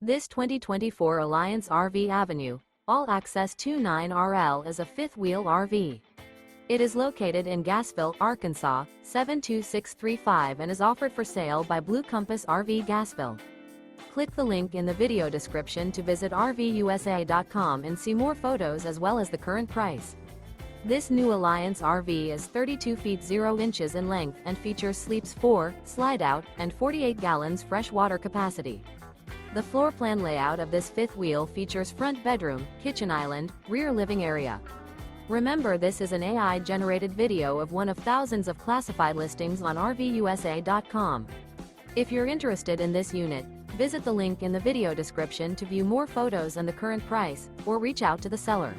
This 2024 Alliance RV Avenue, all-access 29RL is a fifth-wheel RV. It is located in Gassville, Arkansas, 72635 and is offered for sale by Blue Compass RV Gassville. Click the link in the video description to visit RVUSA.com and see more photos as well as the current price. This new Alliance RV is 32 feet 0 inches in length and features sleeps 4, slide-out, and 48 gallons fresh water capacity. The floor plan layout of this fifth wheel features front bedroom, kitchen island, rear living area. Remember, this is an AI-generated video of one of thousands of classified listings on RVUSA.com. If you're interested in this unit, visit the link in the video description to view more photos and the current price, or reach out to the seller.